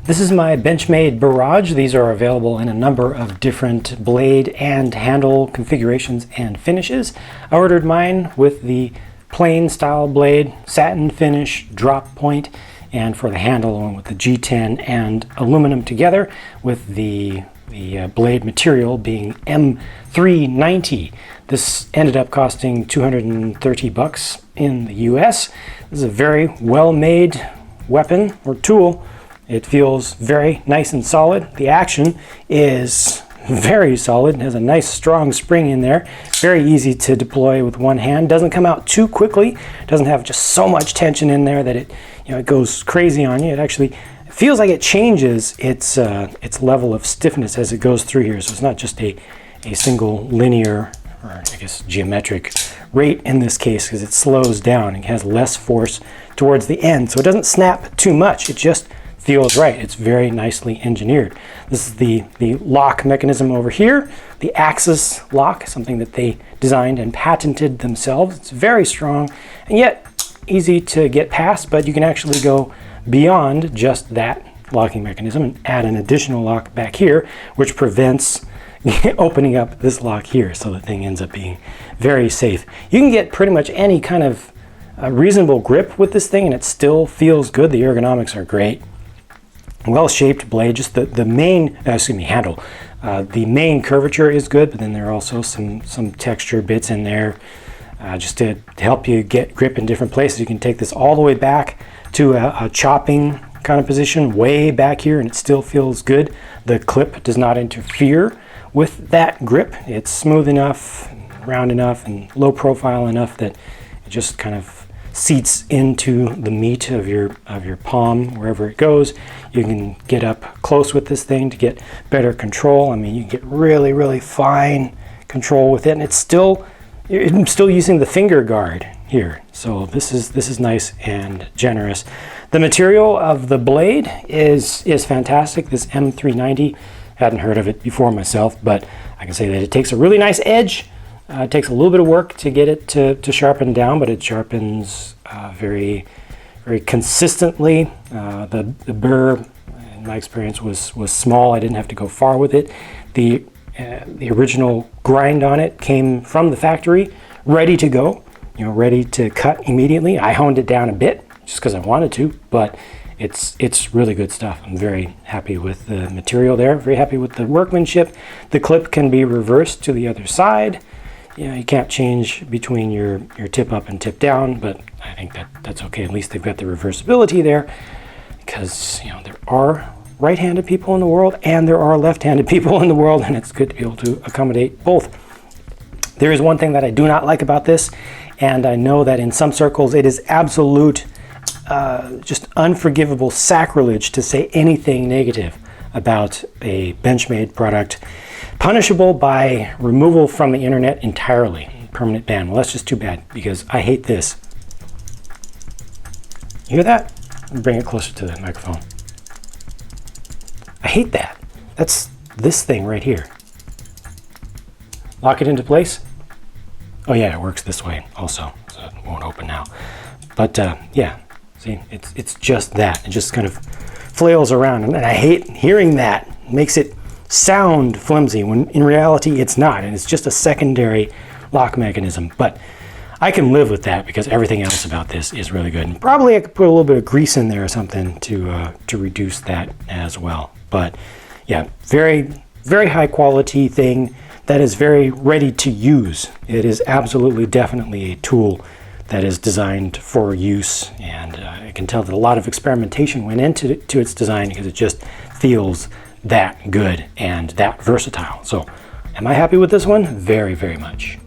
This is my Benchmade Barrage. These are available in a number of different blade and handle configurations and finishes. I ordered mine with the plain style blade, satin finish, drop point, and for the handle along with the G10 and aluminum together, with the blade material being M390. This ended up costing $230 in the US. This is a very well-made weapon or tool. It feels very nice and solid. The action is very solid. It has a nice strong spring in there. Very easy to deploy with one hand. Doesn't come out too quickly. Doesn't have just so much tension in there that it goes crazy on you. It actually feels like it changes its level of stiffness as it goes through here. So it's not just a single linear, or I guess geometric rate in this case, because it slows down and has less force towards the end. So it doesn't snap too much. It just feels right. It's very nicely engineered. This is the lock mechanism over here, the Axis lock, something that they designed and patented themselves. It's very strong and yet easy to get past, but you can actually go beyond just that locking mechanism and add an additional lock back here, which prevents opening up this lock here, so the thing ends up being very safe. You can get pretty much any kind of reasonable grip with this thing and it still feels good. The ergonomics are great. Well-shaped blade, just the main, handle. The main curvature is good, but then there are also some texture bits in there just to help you get grip in different places. You can take this all the way back to a chopping kind of position way back here and it still feels good. The clip does not interfere with that grip. It's smooth enough, round enough, and low profile enough that it just kind of seats into the meat of your palm wherever it goes. You can get up close with this thing to get better control. I mean, you can get really fine control with it, and I'm still using the finger guard here. So this is nice and generous. The material of the blade is fantastic. This M390, hadn't heard of it before myself, but I can say that it takes a really nice edge. It takes a little bit of work to get it to sharpen down, but it sharpens very consistently. The burr, in my experience, was small. I didn't have to go far with it. The original grind on it came from the factory, ready to go, ready to cut immediately. I honed it down a bit just because I wanted to, but it's really good stuff. I'm very happy with the material there, very happy with the workmanship. The clip can be reversed to the other side. You can't change between your tip up and tip down, but I think that's okay. At least they've got the reversibility there, because there are right-handed people in the world and there are left-handed people in the world, and it's good to be able to accommodate both. There is one thing that I do not like about this, and I know that in some circles it is absolute, just unforgivable sacrilege to say anything negative about a Benchmade product. Punishable by removal from the internet entirely. Permanent ban. Well, that's just too bad, because I hate this. You hear that? Bring it closer to the microphone. I hate that. That's this thing right here. Lock it into place. Oh yeah, it works this way also, so it won't open now. But yeah, see, it's just that. It just kind of flails around, and I hate hearing that. It makes it sound flimsy when in reality it's not, and it's just a secondary lock mechanism. But I can live with that because everything else about this is really good. And probably I could put a little bit of grease in there or something to reduce that as well. But yeah, very high quality thing that is very ready to use. It is absolutely definitely a tool that is designed for use, and I can tell that a lot of experimentation went into its design, because it just feels that good and that versatile. So am I happy with this one? Very much.